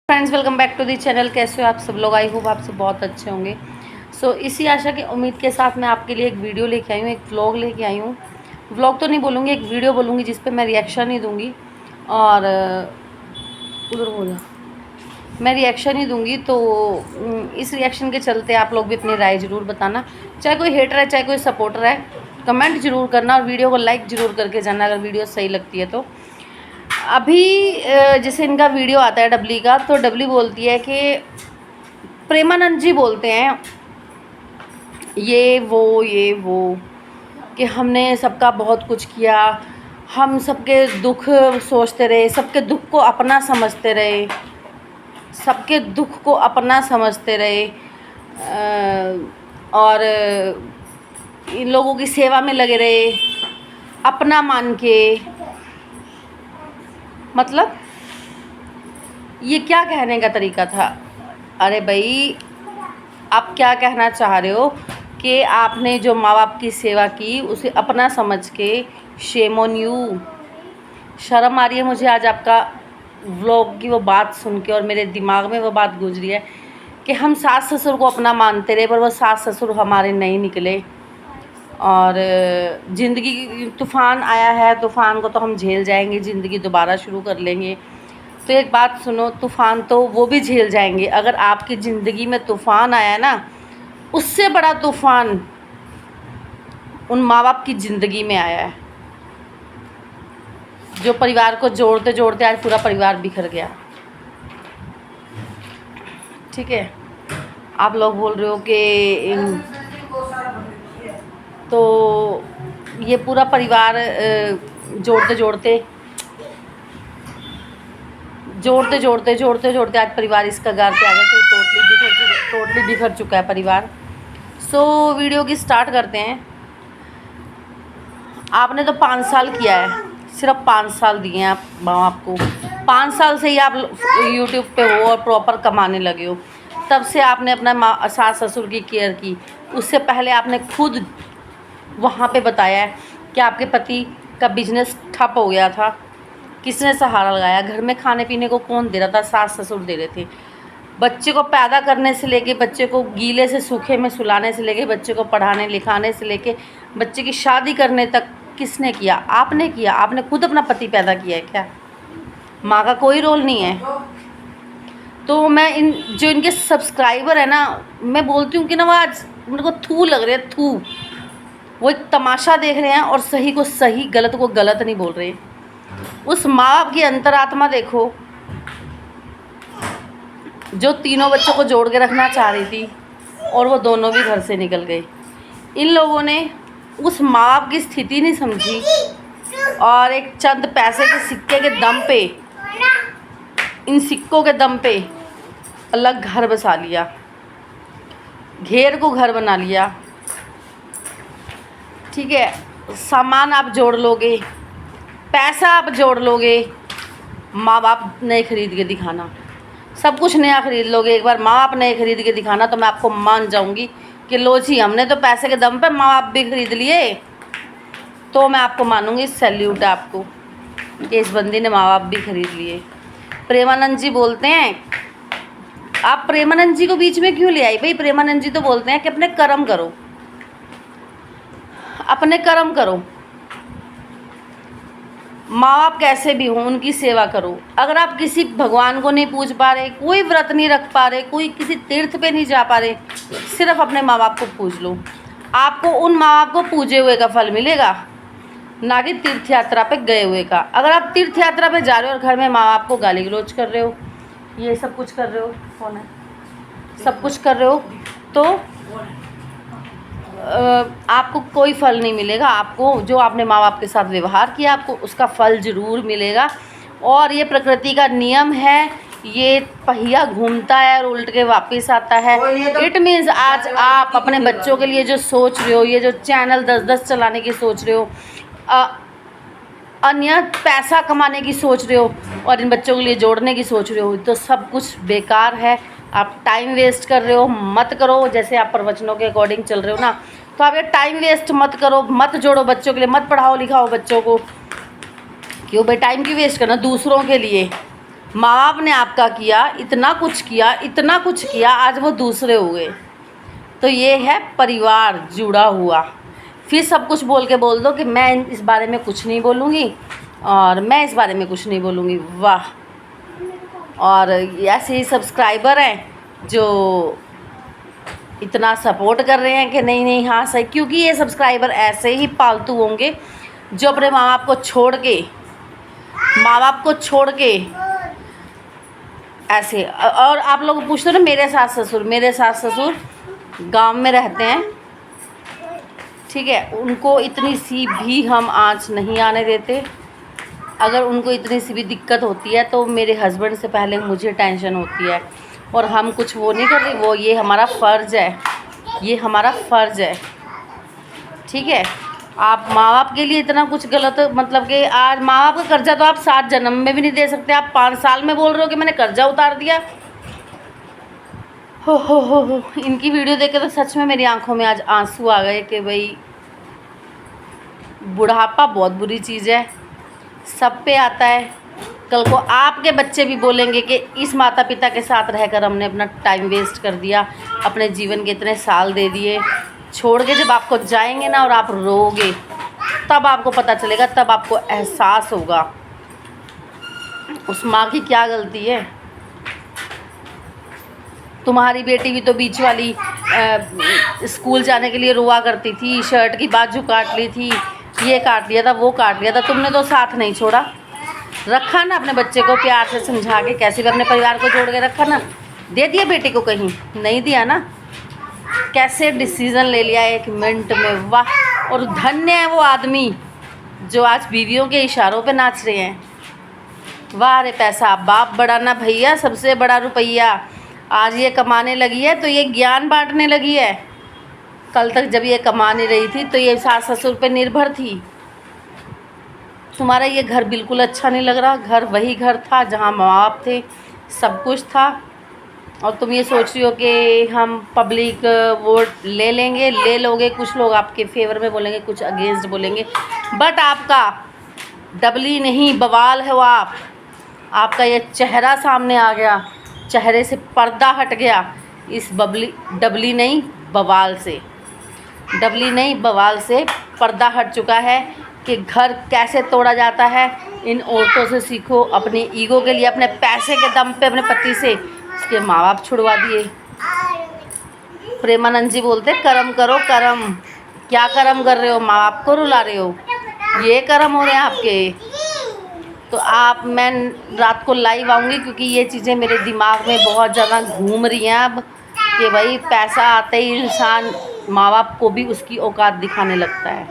Friends, welcome back to the channel. कैसे हो आप सब लोग? आई होप आप सब बहुत अच्छे होंगे। इसी आशा की उम्मीद के साथ मैं आपके लिए एक वीडियो लेके आई हूँ, एक व्लॉग लेके आई हूँ। व्लॉग तो नहीं बोलूँगी, एक वीडियो बोलूँगी जिस पे मैं रिएक्शन ही दूँगी। और उधर बोला मैं रिएक्शन ही दूँगी। तो इस रिएक्शन के चलते आप लोग भी अपनी राय ज़रूर बताना, चाहे कोई हेटर है चाहे कोई सपोर्टर है। कमेंट ज़रूर करना और वीडियो को लाइक ज़रूर करके जाना अगर वीडियो सही लगती है तो। अभी जैसे इनका वीडियो आता है डबली का, तो डबली बोलती है कि प्रेमानंद जी बोलते हैं ये वो कि हमने सबका बहुत कुछ किया, हम सबके दुख सोचते रहे, सबके दुख को अपना समझते रहे, सबके दुख को अपना समझते रहे और इन लोगों की सेवा में लगे रहे अपना मान के। मतलब ये क्या कहने का तरीका था? अरे भाई, आप क्या कहना चाह रहे हो कि आपने जो माँ बाप की सेवा की उसे अपना समझ के, शेम ऑन यू। शर्म आ रही है मुझे आज आपका व्लॉग की वो बात सुन के, और मेरे दिमाग में वो बात गुजरी है कि हम सास ससुर को अपना मानते रहे पर वो सास ससुर हमारे नहीं निकले। और ज़िंदगी तूफ़ान आया है, तूफ़ान को तो हम झेल जाएंगे, ज़िंदगी दोबारा शुरू कर लेंगे। तो एक बात सुनो, तूफ़ान तो वो भी झेल जाएंगे। अगर आपकी ज़िंदगी में तूफ़ान आया ना, उससे बड़ा तूफ़ान उन माँ बाप की ज़िंदगी में आया है, जो परिवार को जोड़ते जोड़ते आज पूरा परिवार बिखर गया। ठीक है, आप लोग बोल रहे हो कि तो ये पूरा परिवार जोड़ते जोड़ते आज परिवार इस कगार पे आ गया। तो टोटली बिखर चुका है परिवार। वीडियो की स्टार्ट करते हैं। आपने तो 5 साल किया है, सिर्फ 5 साल दिए हैं आप माँ बाप को। 5 साल से ही आप यूट्यूब पे हो और प्रॉपर कमाने लगे हो। तब से आपने अपना सास ससुर की केयर की। उससे पहले आपने खुद वहाँ पे बताया है कि आपके पति का बिजनेस ठप हो गया था। किसने सहारा लगाया? घर में खाने पीने को कौन दे रहा था? सास ससुर दे रहे थे। बच्चे को पैदा करने से लेके, बच्चे को गीले से सूखे में सुलाने से लेके, बच्चे को पढ़ाने लिखाने से लेके, बच्चे की शादी करने तक किसने किया? आपने किया। आपने खुद अपना पति पैदा किया है क्या? माँ का कोई रोल नहीं है। तो मैं जो इनके सब्सक्राइबर है ना, मैं बोलती हूँ कि ना वो आज मेरे को थू लग रहे हैं, थू। वो एक तमाशा देख रहे हैं और सही को सही, गलत को गलत नहीं बोल रहे। उस माँ बाप की अंतरात्मा देखो जो तीनों बच्चों को जोड़ के रखना चाह रही थी, और वो दोनों भी घर से निकल गए। इन लोगों ने उस माँ बाप की स्थिति नहीं समझी और एक चंद पैसे के सिक्के के दम पे, इन सिक्कों के दम पे अलग घर बसा लिया, घेर को घर बना लिया। ठीक है, सामान आप जोड़ लोगे, पैसा आप जोड़ लोगे, माँ बाप नए खरीद के दिखाना, सब कुछ नया खरीद लोगे। एक बार माँ बाप नए खरीद के दिखाना तो मैं आपको मान जाऊंगी कि लो जी, हमने तो पैसे के दम पे माँ बाप भी खरीद लिए। तो मैं आपको मानूंगी, सैल्यूट है आपको कि इस बंदी ने माँ बाप भी खरीद लिए। प्रेमानंद जी बोलते हैं, आप प्रेमानंद जी को बीच में क्यों ले आई भाई? प्रेमानंद जी तो बोलते हैं कि अपने कर्म करो, अपने कर्म करो। माँ बाप कैसे भी हों उनकी सेवा करो। अगर आप किसी भगवान को नहीं पूज पा रहे, कोई व्रत नहीं रख पा रहे, कोई किसी तीर्थ पे नहीं जा पा रहे, सिर्फ अपने माँ बाप को पूज लो। आपको उन माँ बाप को पूजे हुए का फल मिलेगा, ना कि तीर्थ यात्रा पे गए हुए का। अगर आप तीर्थ यात्रा पे जा रहे हो और घर में माँ बाप को गाली गलौज कर रहे हो, ये सब कुछ कर रहे हो, कौन है, सब कुछ कर रहे हो, तो आपको कोई फल नहीं मिलेगा। आपको जो आपने माँ बाप के साथ व्यवहार किया, आपको उसका फल ज़रूर मिलेगा। और ये प्रकृति का नियम है, ये पहिया घूमता है और उल्ट के वापस आता है। इट मीन्स आज आप अपने बच्चों के लिए जो सोच रहे हो, ये जो चैनल 10-10 चलाने की सोच रहे हो, अन्य पैसा कमाने की सोच रहे हो और इन बच्चों के लिए जोड़ने की सोच रहे हो, तो सब कुछ बेकार है। आप टाइम वेस्ट कर रहे हो, मत करो। जैसे आप प्रवचनों के अकॉर्डिंग चल रहे हो ना, तो आप ये टाइम वेस्ट मत करो, मत जोड़ो बच्चों के लिए, मत पढ़ाओ लिखाओ बच्चों को। क्यों भाई टाइम क्यों वेस्ट करना दूसरों के लिए? माँ बाप ने आपका किया, इतना कुछ किया, इतना कुछ किया, आज वो दूसरे हो गए। तो ये है परिवार जुड़ा हुआ। फिर सब कुछ बोल के बोल दो कि मैं इस बारे में कुछ नहीं बोलूँगी और मैं इस बारे में कुछ नहीं बोलूँगी। वाह। और ऐसे ही सब्सक्राइबर हैं जो इतना सपोर्ट कर रहे हैं कि नहीं नहीं हाँ सही, क्योंकि ये सब्सक्राइबर ऐसे ही पालतू होंगे जो अपने माँ बाप को छोड़ के ऐसे। और आप लोग पूछते हो ना, मेरे सास ससुर गांव में रहते हैं, ठीक है, उनको इतनी सी भी हम आँच नहीं आने देते। अगर उनको इतनी सी भी दिक्कत होती है तो मेरे हस्बैंड से पहले मुझे टेंशन होती है, और हम कुछ वो नहीं कर रहे, वो ये हमारा फ़र्ज़ है, ये हमारा फ़र्ज़ है, ठीक है। आप माँ बाप के लिए इतना कुछ गलत, मतलब कि आज माँ बाप का कर्जा तो आप 7 जन्म में भी नहीं दे सकते, आप 5 साल में बोल रहे हो कि मैंने कर्जा उतार दिया। हो इनकी वीडियो देख के तो सच में मेरी आंखों में आज आंसू आ गए कि भाई बुढ़ापा बहुत बुरी चीज़ है, सब पे आता है। कल को आपके बच्चे भी बोलेंगे कि इस माता पिता के साथ रहकर हमने अपना टाइम वेस्ट कर दिया, अपने जीवन के इतने साल दे दिए, छोड़ के जब आपको जाएंगे ना और आप रोओगे, तब आपको पता चलेगा, तब आपको एहसास होगा उस माँ की क्या गलती है। तुम्हारी बेटी भी तो बीच वाली स्कूल जाने के लिए रोआ करती थी, शर्ट की बाजू काट ली थी, ये काट लिया था, वो काट लिया था, तुमने तो साथ नहीं छोड़ा, रखा ना अपने बच्चे को प्यार से समझा के, कैसे भी अपने परिवार को जोड़ के रखा ना। दे दिया बेटी को कहीं? नहीं दिया ना। कैसे डिसीज़न ले लिया 1 मिनट में। वाह। और धन्य है वो आदमी जो आज बीवियों के इशारों पे नाच रहे हैं। वाह रे पैसा, बाप बड़ा ना भैया, सबसे बड़ा रुपया। आज ये कमाने लगी है तो ये ज्ञान बांटने लगी है। कल तक जब ये कमा नहीं रही थी तो ये सास ससुर पे निर्भर थी। तुम्हारा ये घर बिल्कुल अच्छा नहीं लग रहा। घर वही घर था जहाँ माँ बाप थे, सब कुछ था, और तुम ये सोच रही हो कि हम पब्लिक वोट ले लेंगे, ले लोगे। कुछ लोग आपके फेवर में बोलेंगे, कुछ अगेंस्ट बोलेंगे, बट आपका डबली नहीं बवाल है वो। आपका ये चेहरा सामने आ गया, चेहरे से पर्दा हट गया इस डबली नहीं बवाल से। डबली नहीं बवाल से पर्दा हट चुका है कि घर कैसे तोड़ा जाता है। इन औरतों से सीखो। अपने ईगो के लिए, अपने पैसे के दम पे अपने पति से उसके माँ बाप छुड़वा दिए। प्रेमानंद जी बोलते कर्म करो कर्म। क्या कर्म कर रहे हो? माँ बाप को रुला रहे हो, ये कर्म हो रहे हैं आपके। तो मैं रात को लाइव आऊँगी क्योंकि ये चीज़ें मेरे दिमाग में बहुत ज़्यादा घूम रही हैं अब, कि भाई पैसा आते ही इंसान माँ बाप को भी उसकी औकात दिखाने लगता है।